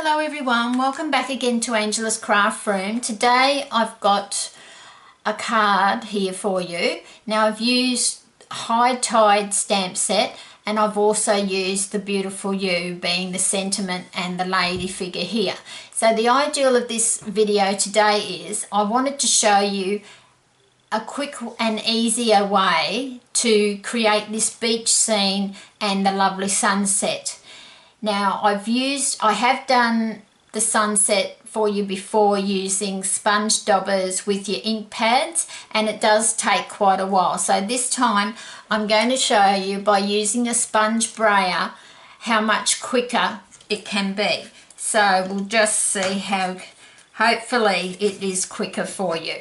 Hello everyone, welcome back again to Angela's Craft Room. Today I've got a card here for you. Now I've used High Tide stamp set and I've also used the beautiful you being the sentiment and the lady figure here. So the ideal of this video today is I wanted to show you a quick and easier way to create this beach scene and the lovely sunset. Now I have done the sunset for you before using sponge daubers with your ink pads, and it does take quite a while. So this time I'm going to show you by using a sponge brayer how much quicker it can be. So we'll just see how hopefully it is quicker for you,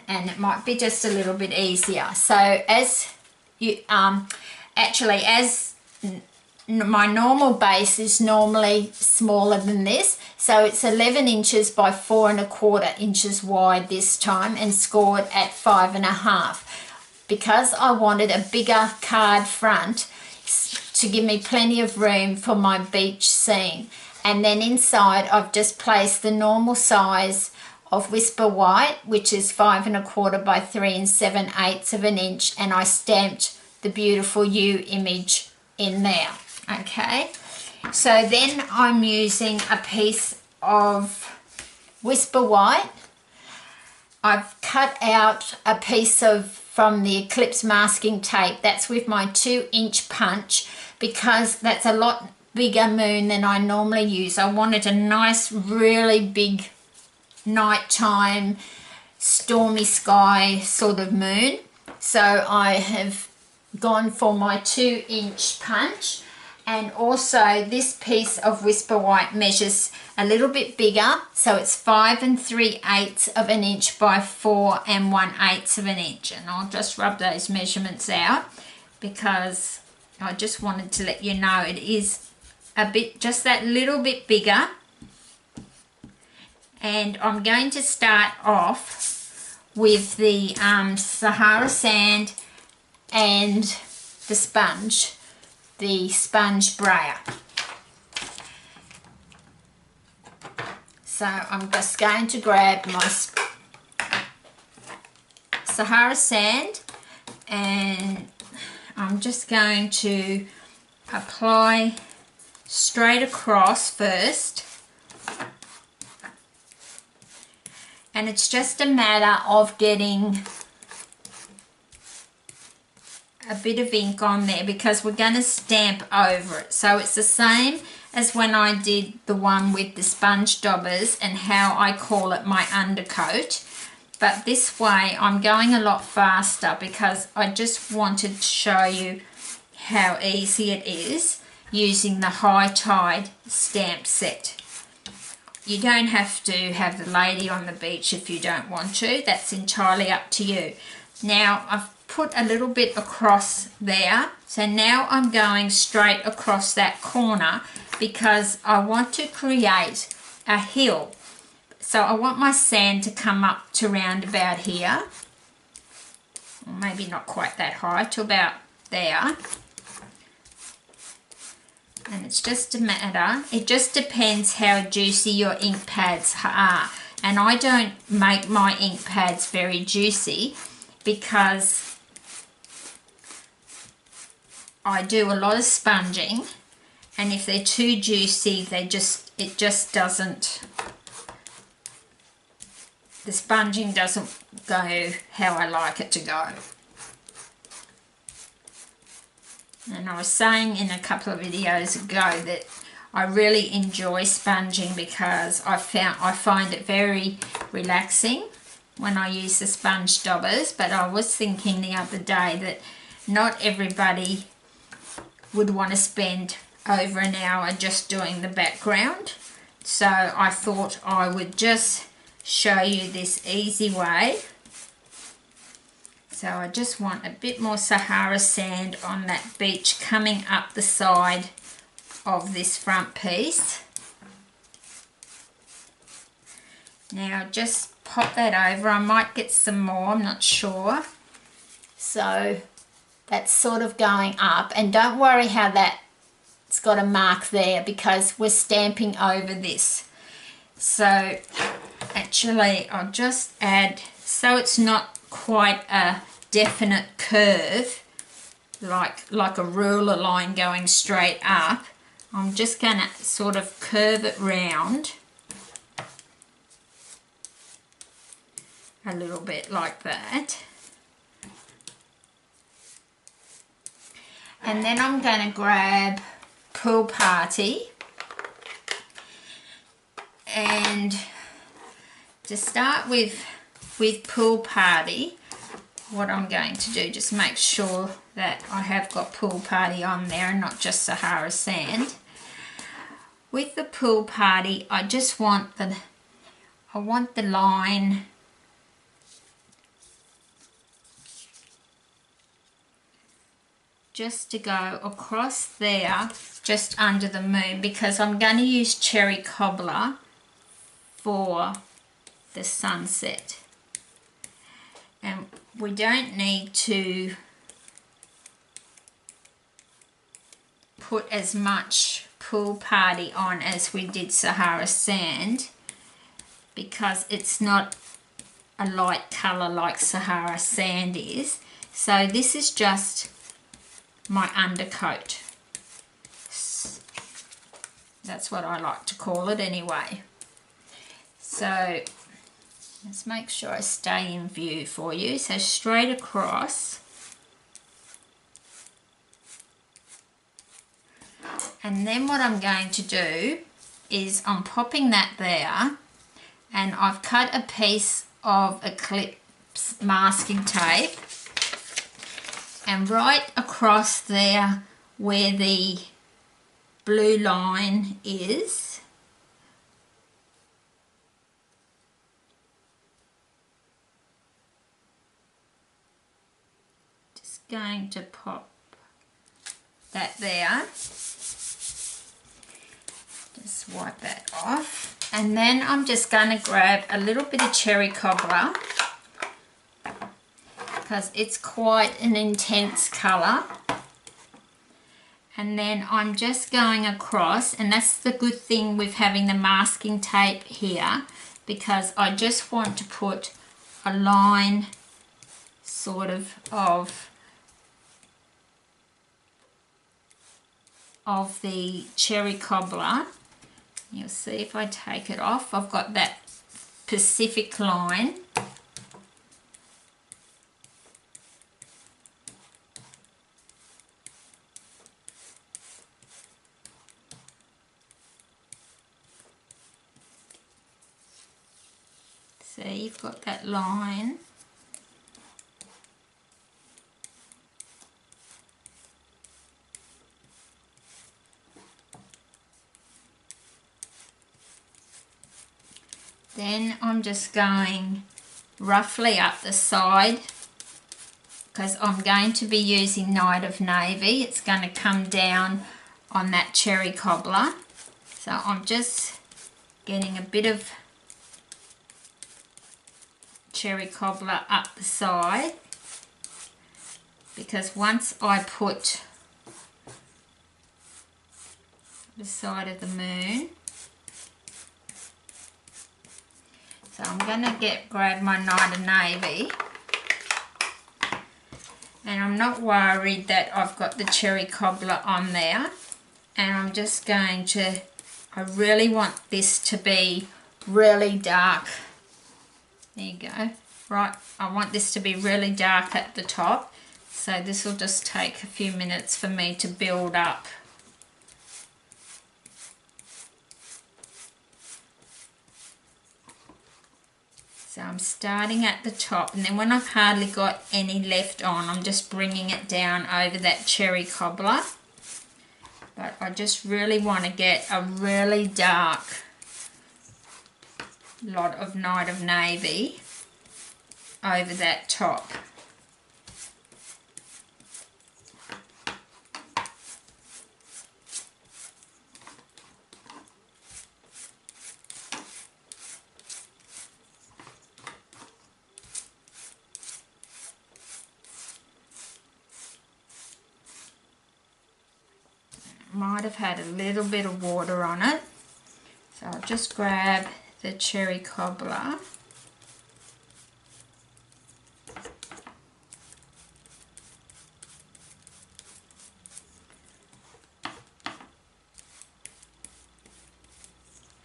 and it might be just a little bit easier. So as you my normal base is normally smaller than this, so it's 11 inches by 4¼ inches wide this time and scored at 5½, because I wanted a bigger card front to give me plenty of room for my beach scene. And then inside I've just placed the normal size of Whisper White, which is 5¼ by 3 7/8 inch, and I stamped the beautiful you image in there. Okay, so then I'm using a piece of Whisper White. I've cut out a piece from the Eclipse masking tape. That's with my 2-inch punch, because that's a lot bigger moon than I normally use. I wanted a nice, really big nighttime, stormy sky sort of moon. So I have gone for my 2-inch punch. And also this piece of Whisper White measures a little bit bigger, so it's 5 3/8 inch by 4 1/8 inch. And I'll just rub those measurements out because I just wanted to let you know it is a bit, just that little bit bigger. And I'm going to start off with the Sahara sand and the sponge brayer. So I'm just going to grab my Sahara sand and I'm just going to apply straight across first. And it's just a matter of getting a bit of ink on there because we're going to stamp over it. So it's the same as when I did the one with the sponge daubers and how I call it my undercoat. But this way I'm going a lot faster because I just wanted to show you how easy it is using the High Tide stamp set. You don't have to have the lady on the beach if you don't want to. That's entirely up to you. Now I've put a little bit across there, so now I'm going straight across that corner because I want to create a hill. So I want my sand to come up to round about here, or maybe not quite that high, to about there. And it's just a matter, it just depends how juicy your ink pads are, and I don't make my ink pads very juicy because I do a lot of sponging, and if they're too juicy it just doesn't, the sponging doesn't go how I like it to go. And I was saying in a couple of videos ago that I really enjoy sponging because I find it very relaxing when I use the sponge daubers. But I was thinking the other day that not everybody would want to spend over an hour just doing the background, so I thought I would just show you this easy way. So I just want a bit more Sahara sand on that beach coming up the side of this front piece. Now just pop that over. I might get some more, I'm not sure. So that's sort of going up, and don't worry how that's got a mark there because we're stamping over this. So actually I'll just add, so it's not quite a definite curve like a ruler line going straight up, I'm just going to sort of curve it round a little bit like that. And then I'm going to grab Pool Party, and to start with Pool Party, what I'm going to do, just make sure that I have got Pool Party on there and not just Sahara Sand. With the Pool Party, I just want the line just to go across there, just under the moon, because I'm going to use cherry cobbler for the sunset. And we don't need to put as much Pool Party on as we did Sahara Sand, because it's not a light colour like Sahara Sand is. So this is just my undercoat. That's what I like to call it anyway. So let's make sure I stay in view for you. So straight across. And then what I'm going to do is I'm popping that there, and I've cut a piece of Eclipse masking tape, and right across there where the blue line is, just going to pop that there. Just wipe that off, and then I'm just going to grab a little bit of cherry cobbler, because it's quite an intense colour, and then I'm just going across, and that's the good thing with having the masking tape here, because I just want to put a line sort of the cherry cobbler. You'll see if I take it off, I've got that Pacific line. See, you've got that line. Then I'm just going roughly up the side, because I'm going to be using Night of Navy. It's going to come down on that cherry cobbler. So I'm just getting a bit of cherry cobbler up the side, because once I put the side of the moon, so I'm going to grab my Night of Navy, and I'm not worried that I've got the cherry cobbler on there, and I'm just going to, I really want this to be really dark. There you go. Right, I want this to be really dark at the top, so this will just take a few minutes for me to build up. So I'm starting at the top, and then when I've hardly got any left on, I'm just bringing it down over that cherry cobbler. But I just really want to get a really dark lot of Night of Navy over that top. Might have had a little bit of water on it, so I'll just grab the cherry cobbler.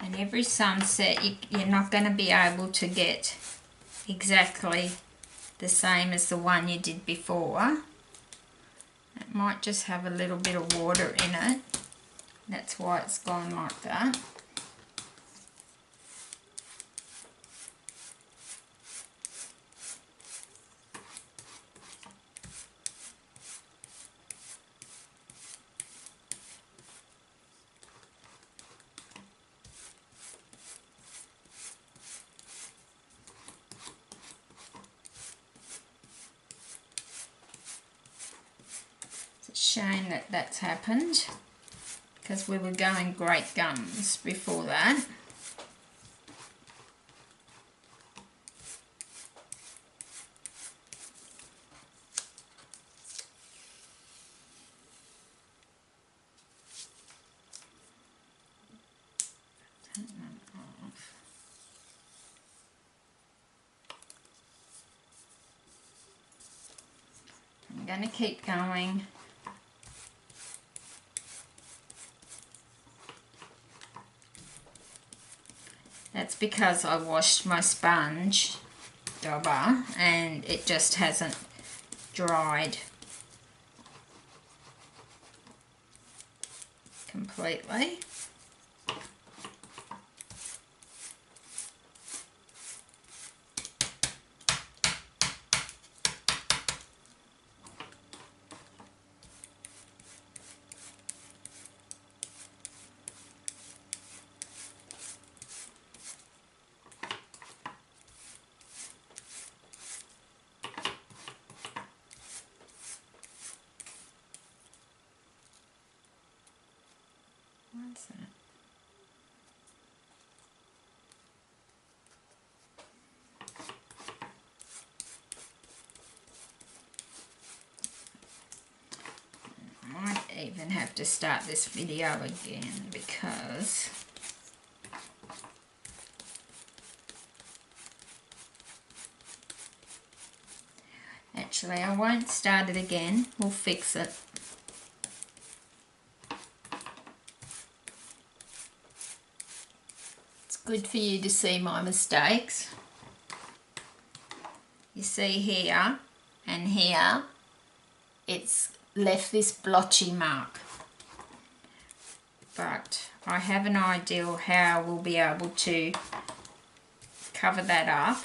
And every sunset you're not going to be able to get exactly the same as the one you did before. It might just have a little bit of water in it. That's why it's gone like that. Shame that that's happened because we were going great guns before that. Take that off. I'm going to keep going. That's because I washed my sponge dauber and it just hasn't dried completely. What's that? I might even have to start this video again because actually I won't start it again, we'll fix it. Good for you to see my mistakes. You see here and here it's left this blotchy mark, but I have an idea how we'll be able to cover that up,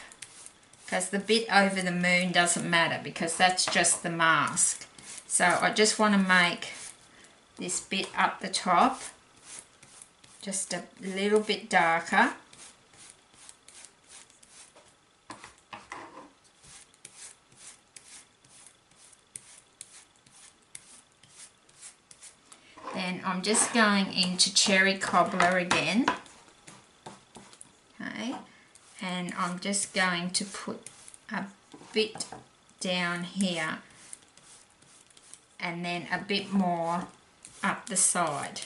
because the bit over the moon doesn't matter because that's just the mask. So I just want to make this bit up the top just a little bit darker. Then I'm just going into cherry cobbler again. Okay, and I'm just going to put a bit down here and then a bit more up the side.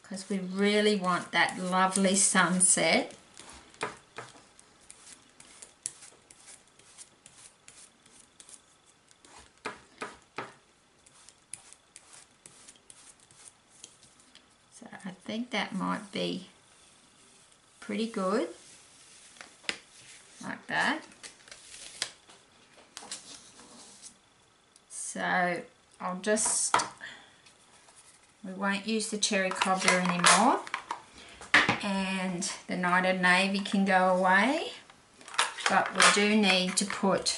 Because we really want that lovely sunset. So I think that might be pretty good, like that. So I'll just, we won't use the cherry cobbler anymore, and the Night of Navy can go away, but we do need to put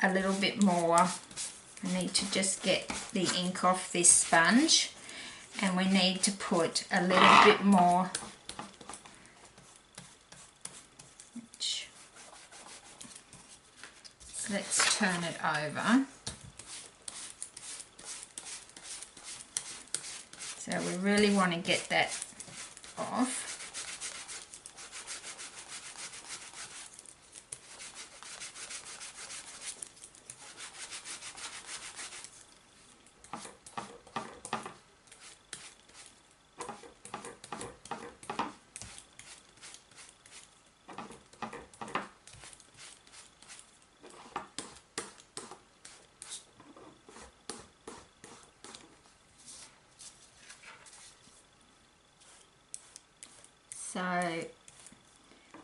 a little bit more. I need to just get the ink off this sponge, and we need to put a little bit more. Let's turn it over. So we really want to get that off. So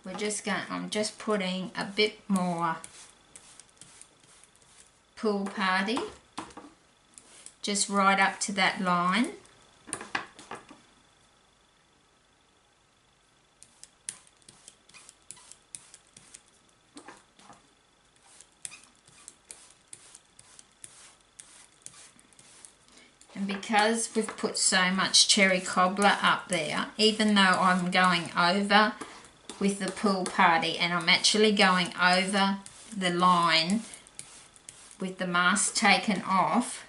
I'm just putting a bit more pool party just right up to that line. And because we've put so much cherry cobbler up there, even though I'm going over with the pool party and I'm actually going over the line with the mask taken off,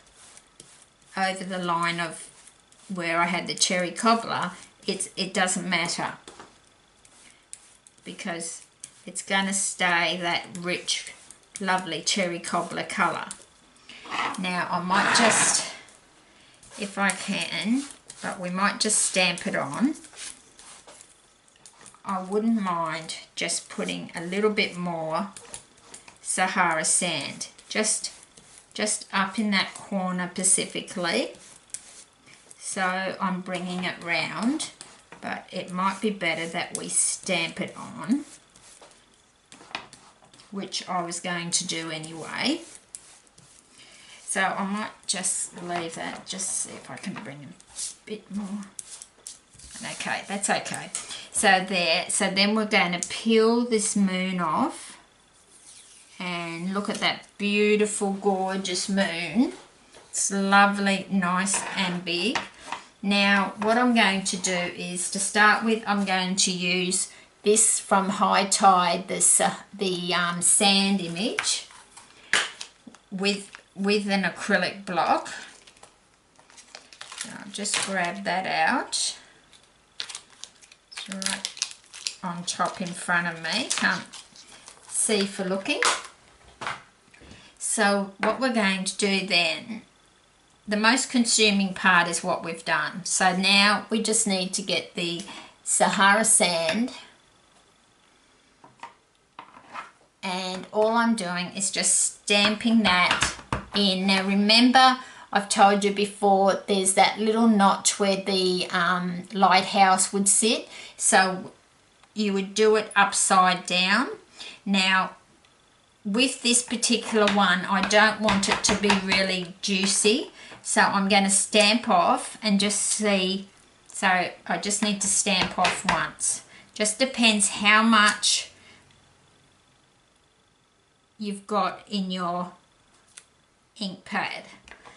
over the line of where I had the cherry cobbler, it doesn't matter, because it's going to stay that rich, lovely cherry cobbler colour. Now I might just, if I can, but we might just stamp it on. I wouldn't mind just putting a little bit more Sahara sand, just up in that corner specifically. So I'm bringing it round, but it might be better that we stamp it on, which I was going to do anyway. So I might just leave that, just see if I can bring a bit more. Okay, that's okay. So there, so then we're going to peel this moon off, and look at that beautiful, gorgeous moon. It's lovely, nice and big. Now what I'm going to do is, to start with, I'm going to use this from High Tide, the sand image with an acrylic block. So I'll just grab that out. It's right on top in front of me, can't see for looking. So what we're going to do then, the most consuming part is what we've done. So now we just need to get the Sahara sand, and all I'm doing is just stamping that in. Now remember, I've told you before, there's that little notch where the lighthouse would sit, so you would do it upside down. Now with this particular one, I don't want it to be really juicy, so I'm going to stamp off and just see. So I just need to stamp off once. Just depends how much you've got in your ink pad.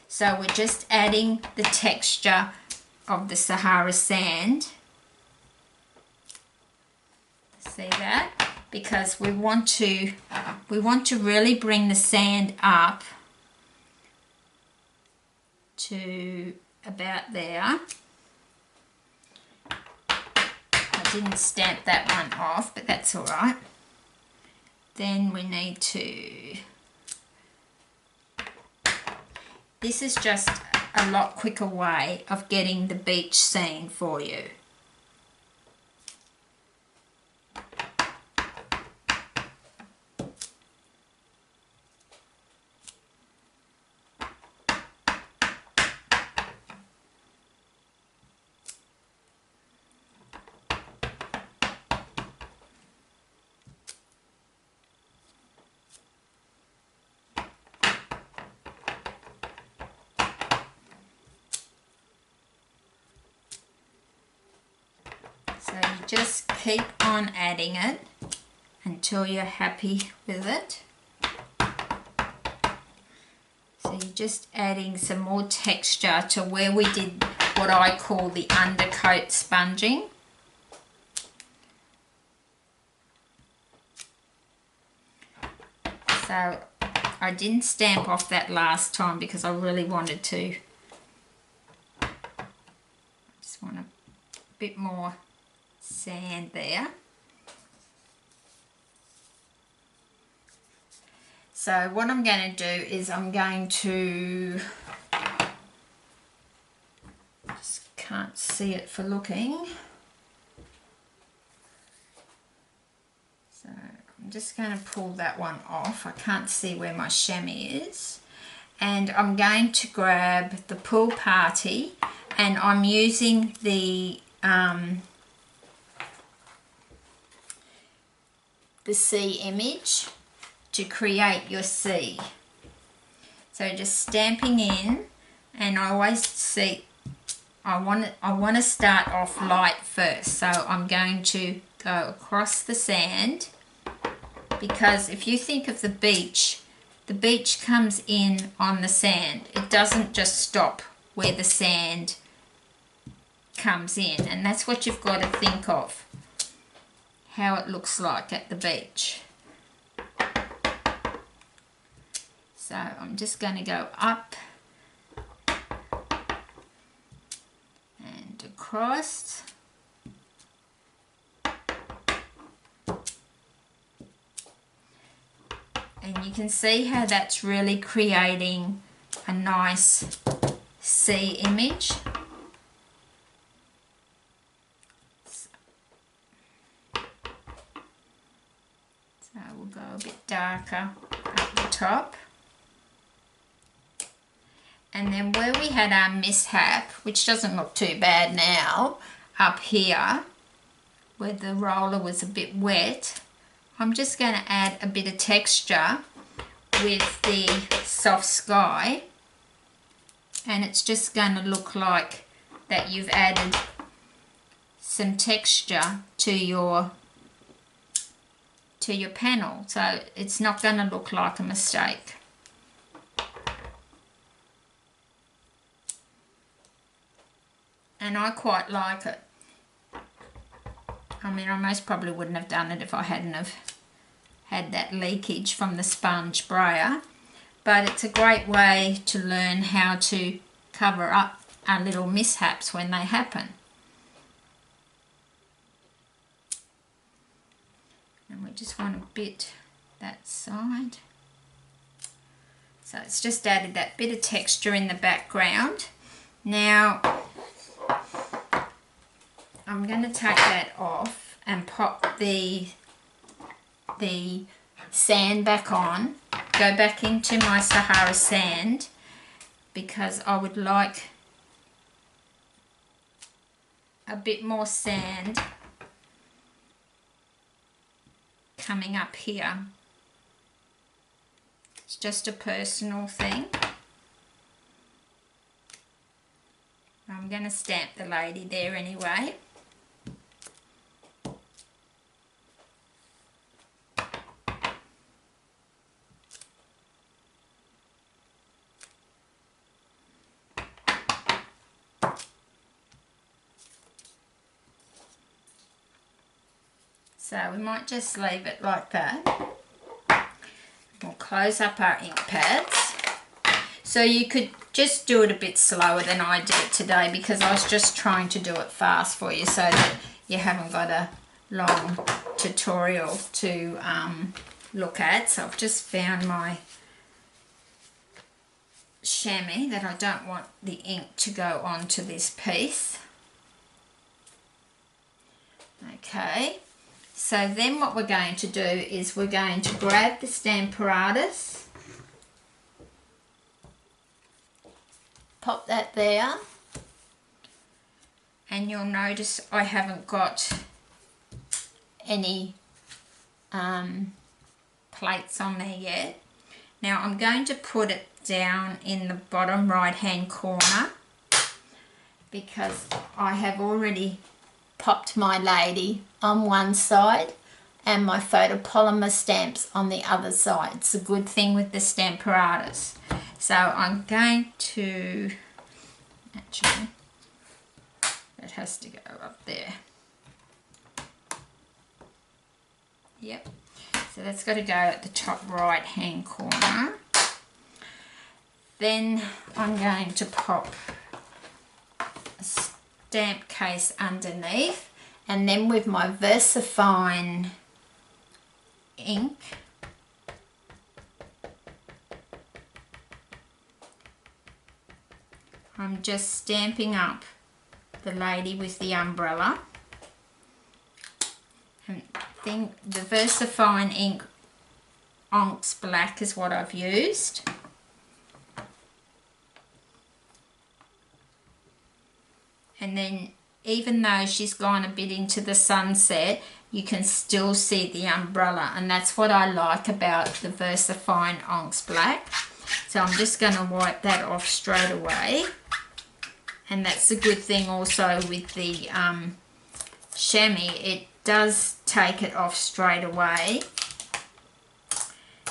So we're just adding the texture of the Sahara sand. See that? Because we want to really bring the sand up to about there. I didn't stamp that one off, but that's all right. Then we need to, this is just a lot quicker way of getting the beach scene for you. So you just keep on adding it until you're happy with it. So you're just adding some more texture to where we did what I call the undercoat sponging. So I didn't stamp off that last time because I really wanted to. Just want a bit more sand there. So what I'm going to do is I'm going to, just can't see it for looking, so I'm just going to pull that one off. I can't see where my chamois is, and I'm going to grab the pool party, and I'm using the the C image to create your C. So just stamping in, and I always see I want to start off light first. So I'm going to go across the sand, because if you think of the beach comes in on the sand. It doesn't just stop where the sand comes in, and that's what you've got to think of, how it looks like at the beach. So I'm just going to go up and across. And you can see how that's really creating a nice C image. So we'll go a bit darker up the top. And then where we had our mishap, which doesn't look too bad now, up here, where the roller was a bit wet, I'm just going to add a bit of texture with the soft sky, and it's just going to look like that you've added some texture to your panel, so it's not going to look like a mistake. And I quite like it. I mean, I most probably wouldn't have done it if I hadn't have had that leakage from the sponge brayer, but it's a great way to learn how to cover up our little mishaps when they happen. And we just want to bit that side. So it's just added that bit of texture in the background. Now I'm going to take that off and pop the sand back on, go back into my Sahara sand, because I would like a bit more sand coming up here. It's just a personal thing. I'm going to stamp the lady there anyway. So we might just leave it like that. We'll close up our ink pads. So you could just do it a bit slower than I did it today, because I was just trying to do it fast for you so that you haven't got a long tutorial to look at. So I've just found my chamois that I don't want the ink to go onto this piece. Okay. So then what we're going to do is we're going to grab the Stamparatus, pop that there, and you'll notice I haven't got any plates on there yet. Now I'm going to put it down in the bottom right hand corner, because I have already popped my lady on one side and my photopolymer stamps on the other side. It's a good thing with the Stamparatus. So I'm going to, actually, it has to go up there. Yep, so that's got to go at the top right hand corner. Then I'm going to pop a stamp case underneath, and then with my VersaFine ink, I'm just stamping up the lady with the umbrella. And the VersaFine ink Onyx Black is what I've used. And then even though she's gone a bit into the sunset, you can still see the umbrella, and that's what I like about the VersaFine Onyx Black. So I'm just going to wipe that off straight away. And that's a good thing also with the chamois, it does take it off straight away.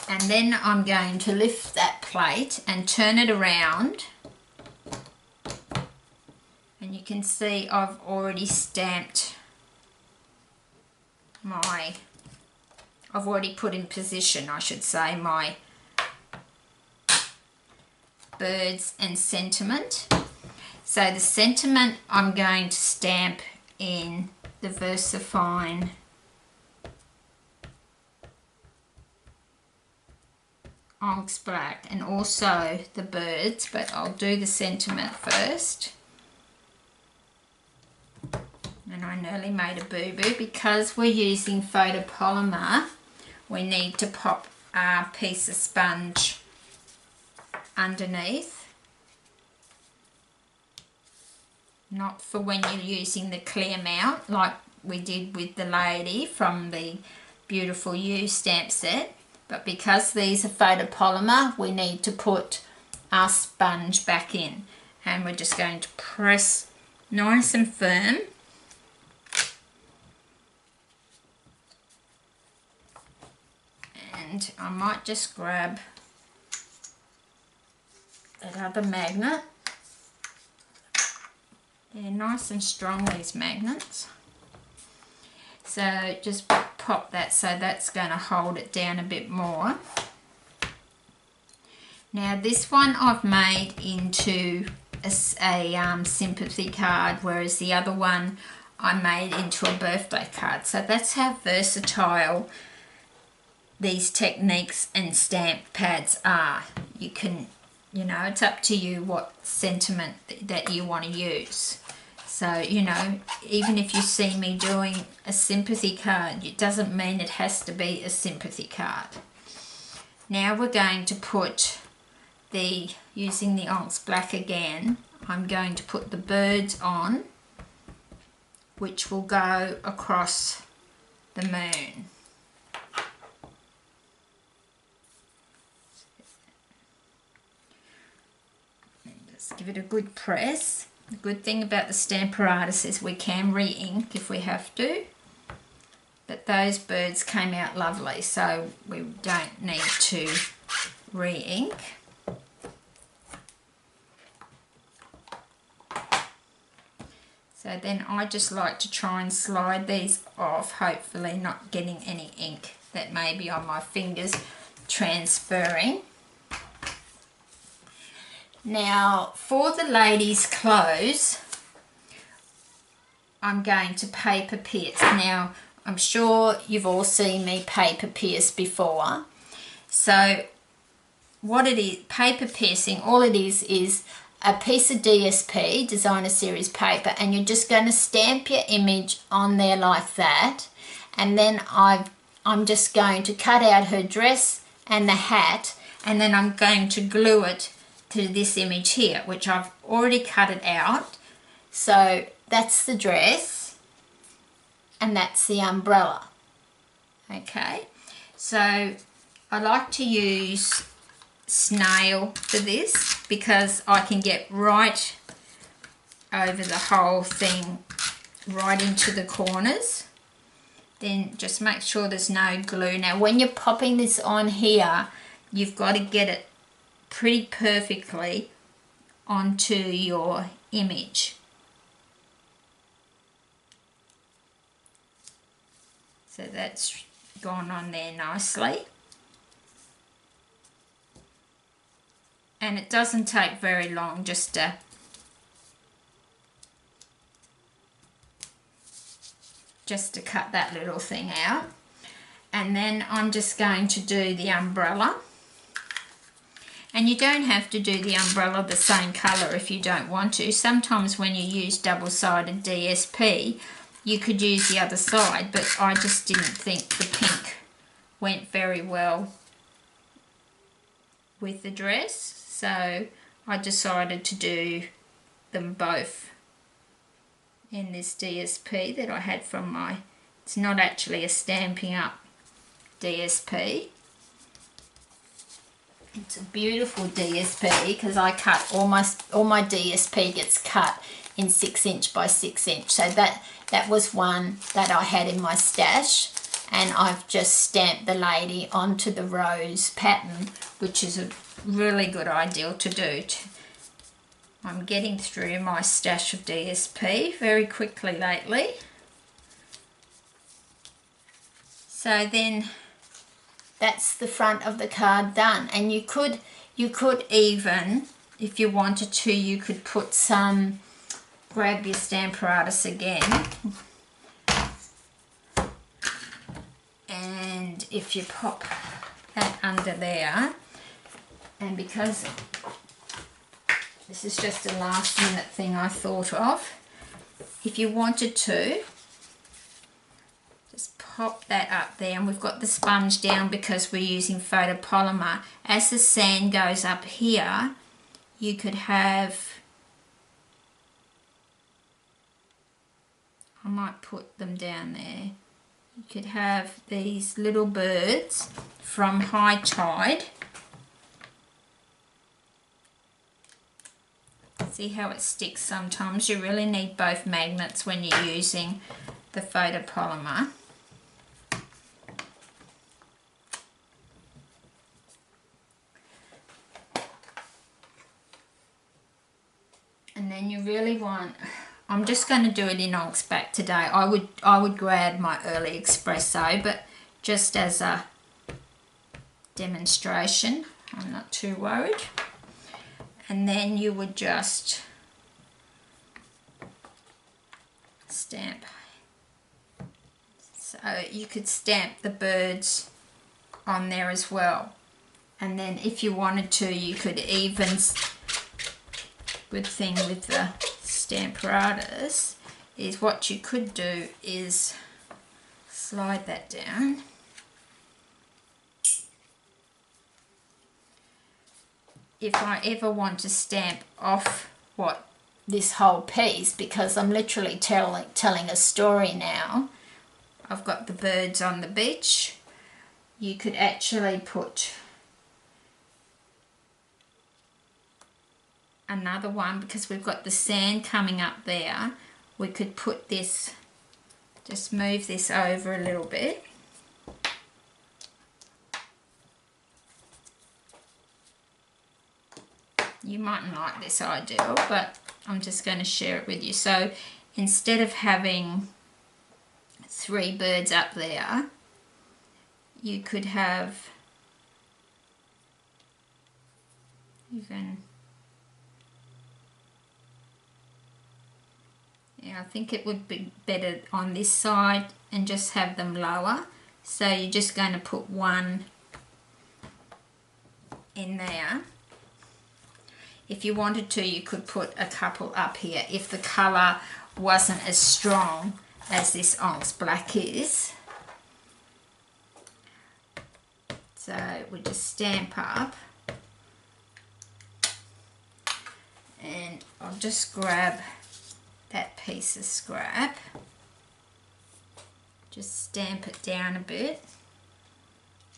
And then I'm going to lift that plate and turn it around. And you can see I've already stamped I've already put in position, I should say, my birds and sentiment. So the sentiment I'm going to stamp in the VersaFine Onyx Black, and also the birds, but I'll do the sentiment first. And I nearly made a boo-boo. Because we're using photopolymer, we need to pop a piece of sponge underneath. Not for when you're using the clear mount like we did with the lady from the Beautiful You stamp set, but because these are photopolymer, we need to put our sponge back in, and we're just going to press nice and firm. And I might just grab that other magnet. They're nice and strong, these magnets. So just pop that, so that's going to hold it down a bit more. Now this one I've made into a sympathy card, whereas the other one I made into a birthday card. So that's how versatile these techniques and stamp pads are. You can, you know, it's up to you what sentiment that you want to use. So, you know, even if you see me doing a sympathy card, it doesn't mean it has to be a sympathy card. Now we're going to put using the Onyx Black again, I'm going to put the birds on, which will go across the moon. Just give it a good press. The good thing about the Stamparatus is we can re-ink if we have to. But those birds came out lovely, so we don't need to re-ink. So then I just like to try and slide these off, hopefully not getting any ink that may be on my fingers transferring. Now for the ladies' clothes, I'm going to paper pierce. Now I'm sure you've all seen me paper pierce before. So what it is, paper piercing, all it is a piece of DSP, designer series paper, and you're just going to stamp your image on there like that. And then I'm just going to cut out her dress and the hat, and then I'm going to glue it to this image here, which I've already cut it out. So that's the dress and that's the umbrella. Okay, so I like to use snail for this because I can get right over the whole thing, right into the corners. Then just make sure there's no glue. Now when you're popping this on here, you've got to get it pretty perfectly onto your image. So that's gone on there nicely. And it doesn't take very long just to cut that little thing out. And then I'm just going to do the umbrella. And you don't have to do the umbrella the same colour if you don't want to. Sometimes when you use double-sided DSP, you could use the other side, but I just didn't think the pink went very well with the dress. So I decided to do them both in this DSP that I had from my, it's not actually a Stampin' Up DSP. It's a beautiful DSP because I cut all my DSP gets cut in 6" by 6". So that was one that I had in my stash, and I've just stamped the lady onto the rose pattern, which is a really good idea to do. I'm getting through my stash of DSP very quickly lately. So then that's the front of the card done, and you could even, if you wanted to, you could put some, grab your Stamparatus again, and if you pop that under there, and because this is just a last minute thing I thought of, if you wanted to, just pop that up there, and we've got the sponge down because we're using photopolymer. As the sand goes up here, you could have, I might put them down there, you could have these little birds from High Tide. See how it sticks sometimes? You really need both magnets when you're using the photopolymer. And then you really want, I'm just going to do it in Oxback today. I would grab my early espresso, but just as a demonstration, I'm not too worried. And then you would just stamp. So you could stamp the birds on there as well. And then if you wanted to, you could even, good thing with the Stamparatus is what you could do is slide that down. If I ever want to stamp off what this whole piece, because I'm literally telling a story now, I've got the birds on the beach, you could actually put another one, because we've got the sand coming up there, we could put this, just move this over a little bit. You mightn't like this idea, but I'm just going to share it with you. So instead of having 3 birds up there, you could have even, yeah, I think it would be better on this side and just have them lower. So you're just going to put one in there. If you wanted to, you could put a couple up here if the colour wasn't as strong as this Onyx Black is. So we just stamp up, and I'll just grab that piece of scrap, just stamp it down a bit,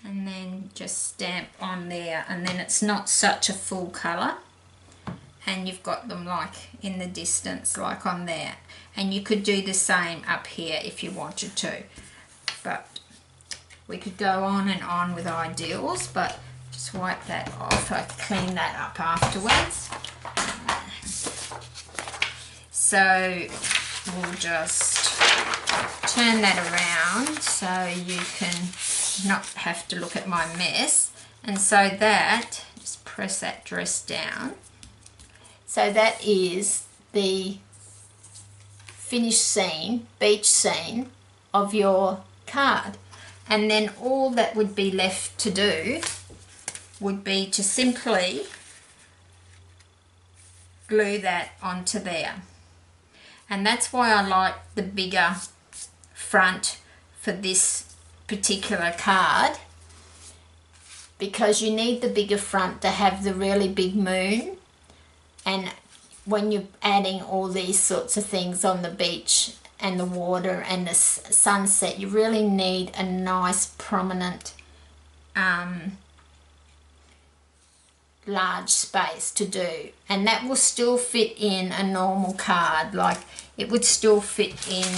and then just stamp on there, and then it's not such a full colour. And you've got them like in the distance, like on there. And you could do the same up here if you wanted to. But we could go on and on with ideals, but just wipe that off. I clean that up afterwards. So we'll just turn that around so you can not have to look at my mess. And so that, just press that dress down. So that is the finished scene, beach scene of your card. And then all that would be left to do would be to simply glue that onto there. And that's why I like the bigger front for this particular card, because you need the bigger front to have the really big moon. And when you're adding all these sorts of things on the beach and the water and the sunset, you really need a nice prominent large space to do, and that will still fit in a normal card. Like, it would still fit in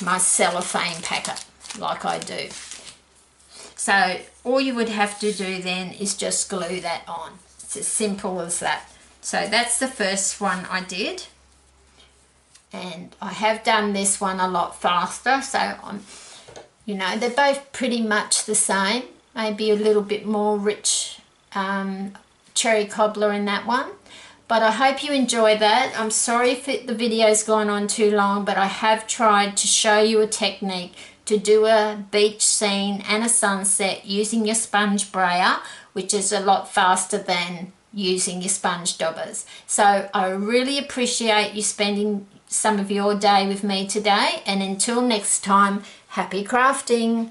my cellophane packet like I do. So all you would have to do then is just glue that on. It's as simple as that. So that's the first one I did, and I have done this one a lot faster, so I'm, you know, they're both pretty much the same, maybe a little bit more rich cherry cobbler in that one. But I hope you enjoy that. I'm sorry if the video's gone on too long, but I have tried to show you a technique to do a beach scene and a sunset using your sponge brayer, which is a lot faster than using your sponge daubers. So I really appreciate you spending some of your day with me today, and until next time, happy crafting.